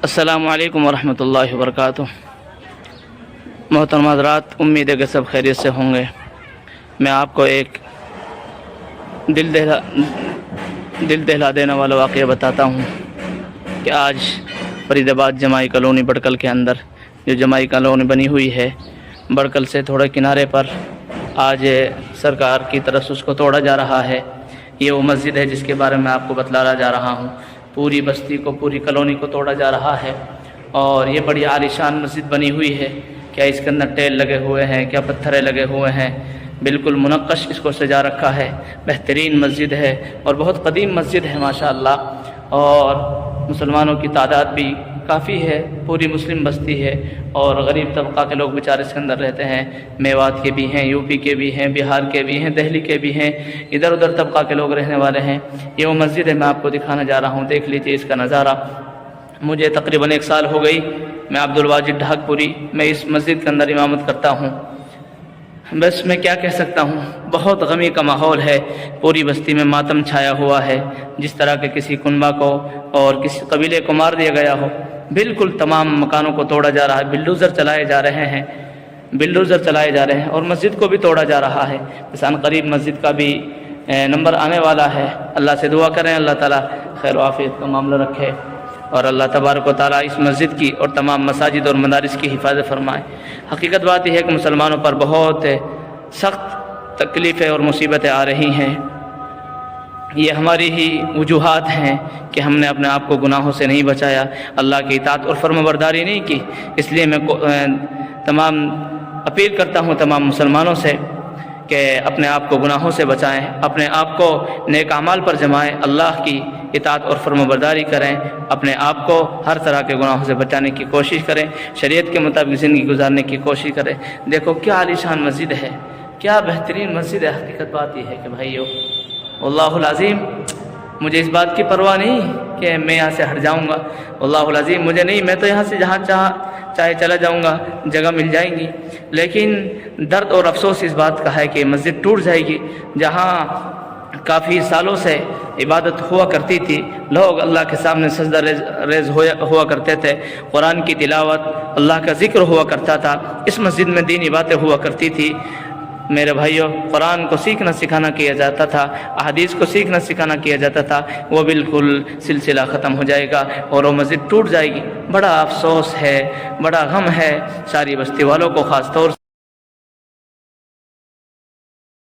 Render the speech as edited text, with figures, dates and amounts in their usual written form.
السلام علیکم ورحمۃ اللہ وبرکاتہ۔ محترم حضرات، امید ہے کہ سب خیریت سے ہوں گے۔ میں آپ کو ایک دل دہلا دینے والا واقعہ بتاتا ہوں کہ آج فرید آباد جماعی کالونی بڑکل کے اندر جو جماعی کالونی بنی ہوئی ہے، بڑکل سے تھوڑے کنارے پر آج سرکار کی طرف سے اس کو توڑا جا رہا ہے۔ یہ وہ مسجد ہے جس کے بارے میں آپ کو بتلانا جا رہا ہوں۔ پوری بستی کو، پوری کالونی کو توڑا جا رہا ہے، اور یہ بڑی عالیشان مسجد بنی ہوئی ہے۔ کیا اس کے اندر ٹیل لگے ہوئے ہیں، کیا پتھریں لگے ہوئے ہیں، بالکل منقش اس کو سجا رکھا ہے۔ بہترین مسجد ہے اور بہت قدیم مسجد ہے ماشاءاللہ، اور مسلمانوں کی تعداد بھی کافی ہے، پوری مسلم بستی ہے، اور غریب طبقہ کے لوگ بیچارے اس کے اندر رہتے ہیں۔ میوات کے بھی ہیں، یو پی کے بھی ہیں، بہار کے بھی ہیں، دہلی کے بھی ہیں، ادھر ادھر طبقہ کے لوگ رہنے والے ہیں۔ یہ وہ مسجد ہے، میں آپ کو دکھانے جا رہا ہوں، دیکھ لیجیے اس کا نظارہ۔ مجھے تقریباً 1 سال ہو گئی، میں عبدالواجد ڈھاک پوری میں اس مسجد کے اندر امامت کرتا ہوں۔ بس میں کیا کہہ سکتا ہوں، بہت غمی کا ماحول ہے، پوری بستی میں ماتم چھایا ہوا ہے، جس طرح کہ کسی کنبہ کو اور کسی قبیلے کو مار دیا گیا ہو۔ بالکل تمام مکانوں کو توڑا جا رہا ہے، بلڈوزر چلائے جا رہے ہیں، اور مسجد کو بھی توڑا جا رہا ہے۔ بس ان قریب مسجد کا بھی نمبر آنے والا ہے۔ اللہ سے دعا کریں اللہ تعالیٰ خیر و عافیت کا معاملہ رکھے، اور اللہ تبارک و تعالیٰ اس مسجد کی اور تمام مساجد اور مدارس کی حفاظت فرمائے۔ حقیقت بات یہ ہے کہ مسلمانوں پر بہت سخت تکلیفیں اور مصیبتیں آ رہی ہیں۔ یہ ہماری ہی وجوہات ہیں کہ ہم نے اپنے آپ کو گناہوں سے نہیں بچایا، اللہ کی اطاعت اور فرمانبرداری نہیں کی۔ اس لیے میں تمام اپیل کرتا ہوں تمام مسلمانوں سے کہ اپنے آپ کو گناہوں سے بچائیں، اپنے آپ کو نیک اعمال پر جمائیں، اللہ کی اطاعت اور فرمانبرداری کریں، اپنے آپ کو ہر طرح کے گناہوں سے بچانے کی کوشش کریں، شریعت کے مطابق زندگی گزارنے کی کوشش کریں۔ دیکھو کیا عالیشان مسجد ہے، کیا بہترین مسجد ہے۔ حقیقت بات یہ ہے کہ بھائیو، واللہ العظیم مجھے اس بات کی پرواہ نہیں کہ میں یہاں سے ہٹ جاؤں گا، واللہ العظیم مجھے نہیں، میں تو یہاں سے جہاں چاہے چلا جاؤں گا، جگہ مل جائیں گی۔ لیکن درد اور افسوس اس بات کا ہے کہ مسجد ٹوٹ جائے گی، جہاں کافی سالوں سے عبادت ہوا کرتی تھی، لوگ اللہ کے سامنے سجدہ ریز ہوا کرتے تھے، قرآن کی تلاوت، اللہ کا ذکر ہوا کرتا تھا، اس مسجد میں دینی باتیں ہوا کرتی تھی۔ میرے بھائیوں، قرآن کو سیکھنا سکھانا کیا جاتا تھا، احادیث کو سیکھنا سکھانا کیا جاتا تھا، وہ بالکل سلسلہ ختم ہو جائے گا اور وہ مسجد ٹوٹ جائے گی۔ بڑا افسوس ہے، بڑا غم ہے ساری بستی والوں کو، خاص طور سے